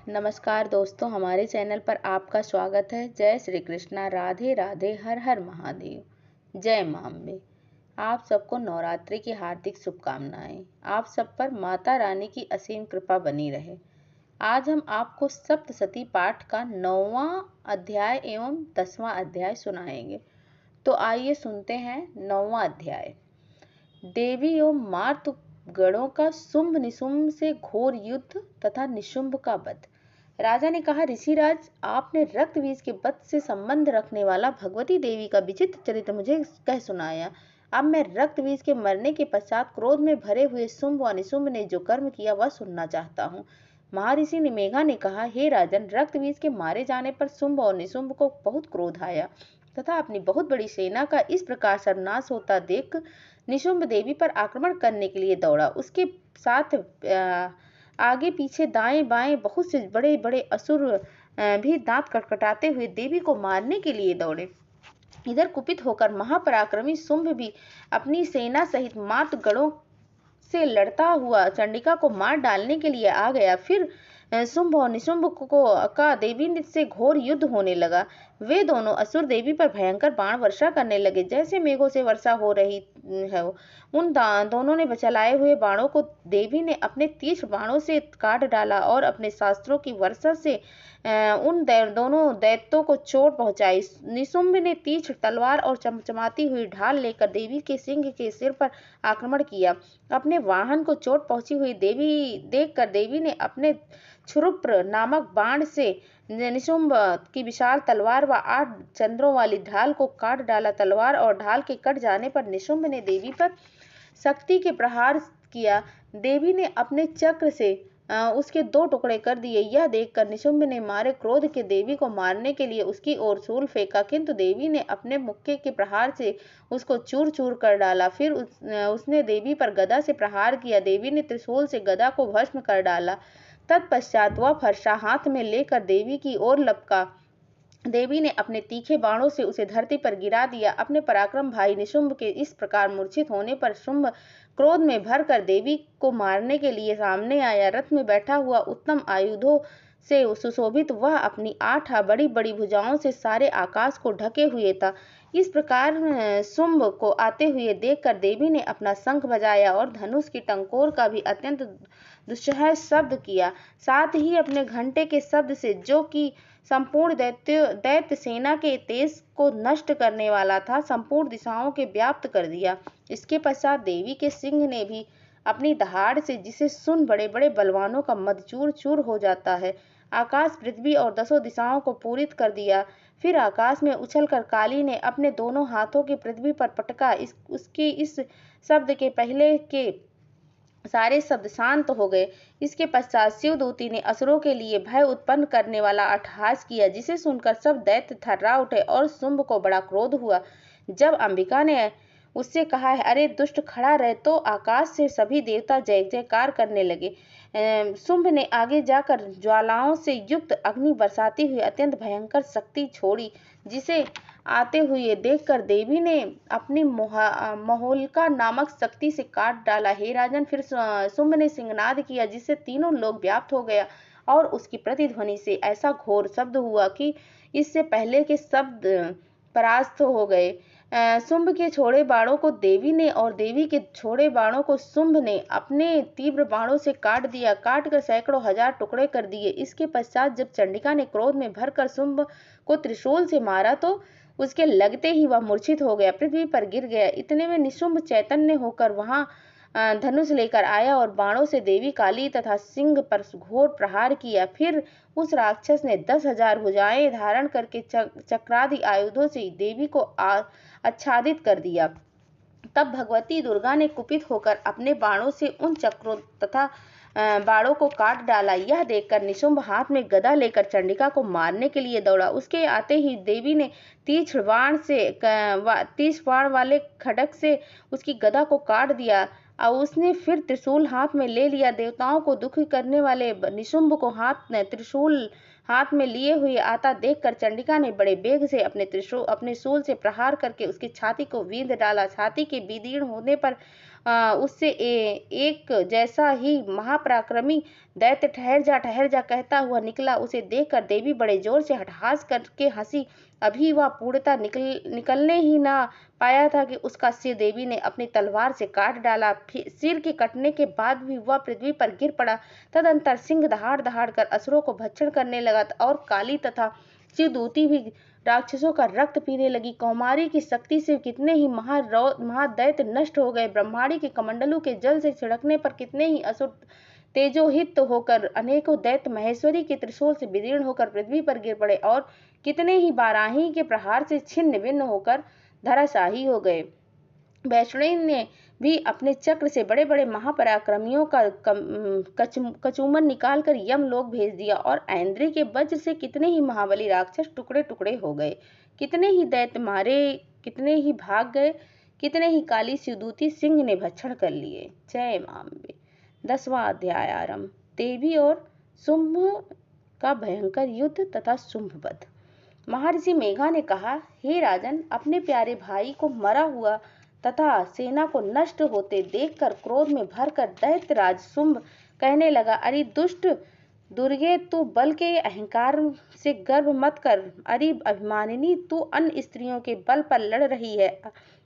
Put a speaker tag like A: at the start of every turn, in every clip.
A: नमस्कार दोस्तों, हमारे चैनल पर आपका स्वागत है। जय श्री कृष्णा, राधे राधे, हर हर महादेव, जय मां अम्बे। आप सबको नवरात्रि की हार्दिक शुभकामनाएं। आप सब पर माता रानी की असीम कृपा बनी रहे। आज हम आपको सप्तशती पाठ का 9वां अध्याय एवं 10वां अध्याय सुनाएंगे। तो आइए सुनते हैं 9वां अध्याय। देवी एवं मार्त गणों का शुंभ निशुंभ से घोर युद्ध तथा निशुंभ का वध। राजा ने कहा, ऋषिराज, आपने रक्त बीज के वध से संबंध रखने वाला भगवती देवी का विचित्र चरित्र मुझे कह सुनाया। अब मैं रक्त बीज के मरने के पश्चात क्रोध में भरे हुए शुंभ व निशुंभ ने जो कर्म किया वह सुनना चाहता हूँ। महर्षि मेघा ने कहा, हे राजन, रक्त बीज के मारे जाने पर शुंभ और निशुंभ को बहुत क्रोध आया तथा अपनी बहुत बड़ी सेना का इस प्रकार सर्वनाश होता देख निशुंभ देवी पर आक्रमण करने के लिए दौड़ा। उसके साथ आगे पीछे दाएं बाएं बहुत से बड़े बड़े असुर भी दांत कटकटाते हुए देवी को मारने के लिए दौड़े। इधर कुपित होकर महापराक्रमी शुंभ भी अपनी सेना सहित मात गणों से लड़ता हुआ चंडिका को मार डालने के लिए आ गया। फिर शुंभ और निशुंभ का देवी से घोर युद्ध होने लगा। वे दोनों असुर देवी पर भयंकर बाण वर्षा करने लगे, जैसे मेघों से वर्षा हो रही है। उन दोनों ने चलाए हुए बाणों को देवी ने अपने तीक्ष्ण बाणों से काट डाला और अपने शास्त्रों की वर्षा से उन दोनों दैत्यों को चोट पहुंचाई। निशुंभ ने तीक्ष्ण तलवार और चमचमाती हुई ढाल लेकर देवी के सिंह के सिर पर आक्रमण किया। अपने वाहन को चोट पहुंची हुई देखकर देवी ने अपने क्षुरुप्र नामक बाण से निशुंभ की विशाल तलवार व 8 चंद्रों वाली ढाल को काट डाला। तलवार और ढाल के कट जाने पर निशुंभ ने देवी पर शक्ति के प्रहार किया। देवी ने अपने चक्र से उसके 2 टुकड़े कर दिए। यह देखकर निशुंभ ने मारे क्रोध के देवी को मारने के लिए उसकी ओर शूल फेंका, किंतु देवी ने अपने मुक्के के प्रहार से उसको चूर चूर कर डाला। फिर उसने देवी पर गदा से प्रहार किया। देवी ने त्रिशूल से गदा को भस्म कर डाला। तत्पश्चात वह फरसा हाथ में लेकर देवी की ओर लपका। देवी ने अपने तीखे बाणों से उसे धरती पर गिरा दिया। अपने पराक्रम भाई निशुंभ के इस प्रकार मूर्छित होने पर शुंभ क्रोध में भरकर देवी को मारने के लिए सामने आया। रथ में बैठा हुआ उत्तम आयुधों से सुशोभित वह अपनी 8 बड़ी बड़ी भुजाओं से सारे आकाश को ढके हुए था। इस प्रकार शुंभ को आते हुए देखकर देवी ने अपना शंख बजाया और धनुष की टंकोर का भी अत्यंत दुस्सह शब्द किया। साथ ही अपने घंटे के शब्द से, जो कि संपूर्ण दैत्य सेना के तेज को नष्ट करने वाला था, संपूर्ण दिशाओं के व्याप्त कर दिया। इसके पश्चात देवी के सिंह ने भी अपनी दहाड़ से, जिसे सुन बड़े बड़े बलवानों का मद चूर चूर हो जाता है, आकाश पृथ्वी और 10 दिशाओं को पूरित कर दिया। फिर आकाश में उछलकर काली ने अपने दोनों हाथों की पृथ्वी पर पटका। उसके इस शब्द के पहले के सारे शब्द शांत हो गए। इसके पश्चात शिवदूती ने असुरों के लिए भय उत्पन्न करने वाला अट्टहास किया, जिसे सुनकर सब दैत्य थर्रा उठे और शुंभ को बड़ा क्रोध हुआ। जब अंबिका ने उससे कहा, अरे दुष्ट, खड़ा रहे, तो आकाश से सभी देवता जय जयकार करने लगे। शुंभ ने आगे जाकर ज्वालाओं से युक्त अग्नि बरसाती हुई अत्यंत भयंकर शक्ति छोड़ी, जिसे आते हुए देखकर देवी ने अपनी महोल्का नामक शक्ति से काट डाला। हे राजन, फिर शुंभ ने सिंहनाद किया, जिससे तीनों लोग व्याप्त हो गया और उसकी प्रतिध्वनि से ऐसा घोर शब्द हुआ कि इससे पहले के शब्द परास्त हो गए। शुंभ के छोड़े बाणों को देवी ने और देवी के छोड़े बाणों को शुंभ ने अपने तीव्र बाणों से काट दिया। काट कर सैकड़ों हजार टुकड़े कर दिए। इसके पश्चात जब चंडिका ने क्रोध में भरकर शुंभ को त्रिशूल से मारा तो उसके लगते ही वह मूर्छित हो गया, पृथ्वी पर गिर गया। इतने में निशुंभ चैतन्य होकर वहां धनुष लेकर आया और बाणों से देवी काली तथा सिंह पर घोर प्रहार किया। फिर उस राक्षस ने 10,000 भुजाएं धारण करके चक्रादि आयुधों से देवी को आच्छादित कर दिया। तब भगवती दुर्गा ने कुपित होकर अपने बाणों से उन चक्रों तथा बाणों को काट डाला। यह देखकर निशुंभ हाथ में गदा लेकर चंडिका को मारने के लिए दौड़ा। उसके आते ही देवी ने तीक्ष्ण बाण वाले खड्ग से उसकी गदा को काट दिया और उसने फिर त्रिशूल हाथ में ले लिया। देवताओं को दुखी करने वाले निशुंभ को त्रिशूल हाथ में लिए हुए आता देखकर चंडिका ने बड़े वेग से अपने शूल से प्रहार करके उसकी छाती को बींध डाला। छाती के विदीर्ण होने पर उससे एक जैसा ही महापराक्रमी दैत्य ठहर जा कहता हुआ निकला। उसे देखकर देवी बड़े जोर से हठहास करके हंसी। अभी वह पूर्णतः निकलने ही ना पाया था कि उसका सिर देवी ने अपनी तलवार से काट डाला। सिर के कटने के बाद भी वह पृथ्वी पर गिर पड़ा। तदंतर सिंह दहाड़ दहाड़ कर असुरों को भक्षण करने लगा और काली तथा शिवदूती भी राक्षसों का रक्त पीने लगी। कौमारी की शक्ति से कितने ही महादैत्य नष्ट हो गए। ब्रह्मांडी के कमंडलू के जल से छिड़कने पर कितने ही असुर तेजोहित होकर अनेकों दैत्य महेश्वरी के त्रिशूल से विदीर्ण होकर पृथ्वी पर गिर पड़े और कितने ही बाराही के प्रहार से छिन्न भिन्न होकर धराशायी हो गए। वैष्णवी ने भी अपने चक्र से बड़े बड़े महापराक्रमियों का कचूमन निकालकर यमलोक भेज दिया और ऐन्द्री के वज्र से कितने ही महाबली राक्षस टुकड़े टुकड़े हो गए। कितने ही दैत्य मारे, कितने ही भाग गए, कितने ही काली शिवदूती सिंह ने भक्षण कर लिए। जय मां अम्बे। 10वां अध्याय आरंभ। देवी और शुंभ का भयंकर युद्ध तथा शुंभ वध। महर्षि मेघा ने कहा, हे राजन, अपने प्यारे भाई को मरा हुआ तथा सेना को नष्ट होते देखकर क्रोध में भरकर दैत्यराज शुंभ कहने लगा, अरे दुष्ट दुर्गे, तू बल के अहंकार से गर्व मत कर। अरे अभिमानिनी, तू अन्य स्त्रियों के बल पर लड़ रही है।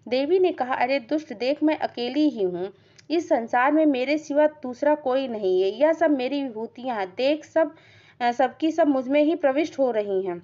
A: देवी ने कहा, अरे दुष्ट, देख, मैं अकेली ही हूँ। इस संसार में मेरे सिवा दूसरा कोई नहीं है। यह सब मेरी विभूतियां हैं। देख, सबकी सब मुझमें ही प्रविष्ट हो रही हैं।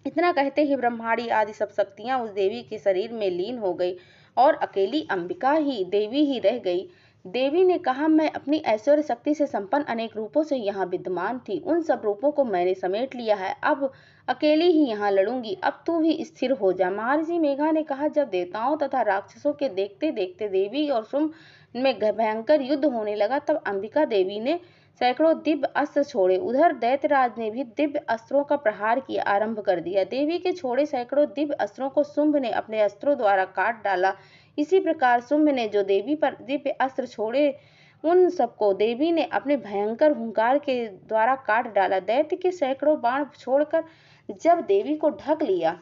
A: इतना कहते ही ब्रह्मांडी आदि सब शक्तियां उस देवी के शरीर में लीन हो गई और अकेली अंबिका ही देवी ही रह गई। देवी ने कहा, मैं अपनी ऐश्वर्य शक्ति से संपन्न अनेक रूपों से यहाँ विद्यमान थी। उन सब रूपों को मैंने समेट लिया है। अब अकेली ही यहाँ लड़ूंगी। अब तू भी स्थिर हो जा। महर्षि मेघा ने कहा, जब देवताओं तथा राक्षसों के देखते देखते देवी और शुंभ में भयंकर युद्ध होने लगा, तब अंबिका देवी ने सैकड़ों दिव्य अस्त्र छोड़े। उधर दैत्यराज ने भी दिव्य अस्त्रों का प्रहार किया आरंभ कर दिया। देवी के छोड़े सैकड़ों दिव्य अस्त्रों को शुंभ ने अपने अस्त्रों द्वारा काट डाला। इसी प्रकार शुंभ ने जो देवी पर दिव्य अस्त्र छोड़े, उन सबको देवी ने अपने भयंकर हुंकार के द्वारा काट डाला। दैत्य के सैकड़ों बाण छोड़कर जब देवी को ढक लिया,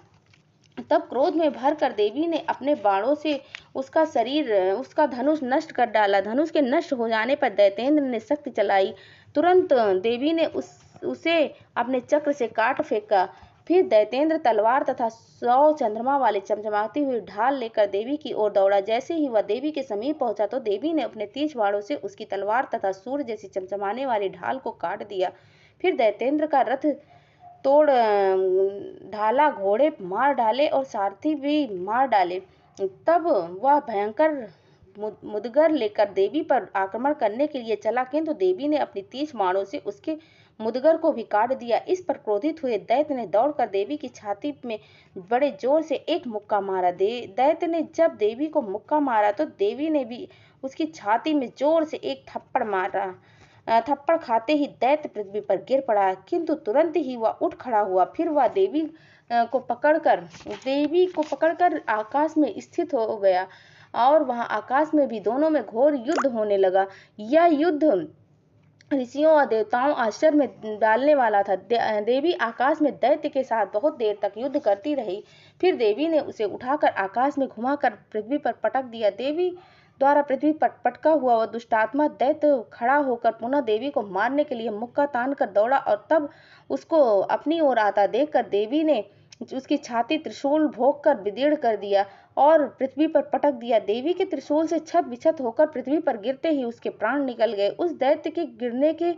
A: तब क्रोध में भरकर देवी ने अपने बाणों से उसका धनुष नष्ट कर डाला। धनुष के नष्ट हो जाने पर दैतेंद्र ने शक्ति चलाई। तुरंत देवी ने उसे अपने चक्र से काट फेंका। फिर दैतेंद्र तलवार तथा 100 चंद्रमा वाले चमचमाती हुई ढाल लेकर देवी की ओर दौड़ा। जैसे ही वह देवी के समीप पहुंचा तो देवी ने अपने तीज बाणों से उसकी तलवार तथा सूर्य जैसी चमचमाने वाली ढाल को काट दिया। फिर दैतेंद्र का रथ तोड़ ढाला, घोड़े मार डाले और सारथी भी मार डाले। तब वह भयंकर मुदगर लेकर देवी पर आक्रमण करने के लिए चला, किंतु देवी ने अपनी 30 बाणों से उसके मुदगर को भी काट दिया। इस पर क्रोधित हुए दैत्य ने दौड़कर देवी की छाती में बड़े जोर से एक मुक्का मारा। दैत्य ने जब देवी को मुक्का मारा तो देवी ने भी उसकी छाती में जोर से एक थप्पड़ मारा। थप्पड़ खाते ही दैत्य पृथ्वी पर गिर पड़ा, किंतु तुरंत ही वह उठ खड़ा हुआ। फिर वह देवी को पकड़कर आकाश में स्थित हो गया और वहां आकाश में भी दोनों में घोर युद्ध होने लगा। यह युद्ध ऋषियों और देवताओं आश्चर्य में डालने वाला था। देवी आकाश में दैत्य के साथ बहुत देर तक युद्ध करती रही। फिर देवी ने उसे उठाकर आकाश में घुमाकर पृथ्वी पर पटक दिया। देवी द्वारा पृथ्वी पर पटका हुआ वह दुष्टात्मा दैत्य खड़ा होकर पुनः देवी को मारने के लिए मुक्का तान कर दौड़ा और तब उसको अपनी ओर आता देखकर देवी ने उसकी छाती त्रिशूल भोंक कर विदीर्ण कर दिया और पृथ्वी पर पटक दिया। देवी के त्रिशूल से छत विछत होकर पृथ्वी पर गिरते ही उसके प्राण निकल गए। उस दैत्य के गिरने के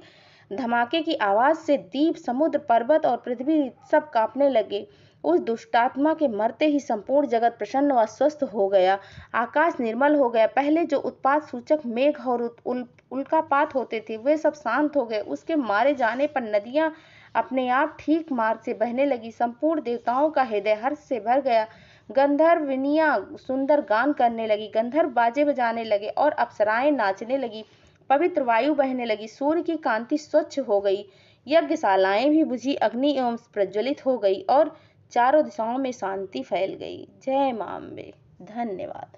A: धमाके की आवाज से द्वीप, समुद्र, पर्वत और पृथ्वी सब कांपने लगे। उस दुष्टात्मा के मरते ही संपूर्ण जगत प्रसन्न व स्वस्थ हो गया। आकाश निर्मल हो गया। पहले जो उत्पात सूचक मेघ और उल्कापात होते थे, वे सब शांत हो गए। उसके मारे जाने पर नदियां अपने आप ठीक मार्ग से बहने लगी। संपूर्ण देवताओं का हृदय हर्ष से भर गया। गंधर्वनियां सुंदर गान करने लगी, गंधर्व बाजे बजाने लगे और अप्सराएं नाचने लगी। पवित्र वायु बहने लगी, सूर्य की कांति स्वच्छ हो गई, यज्ञशालाएं भी बुझी, अग्नि एवं प्रज्वलित हो गई और चारों दिशाओं में शांति फैल गई। जय मां अम्बे। धन्यवाद।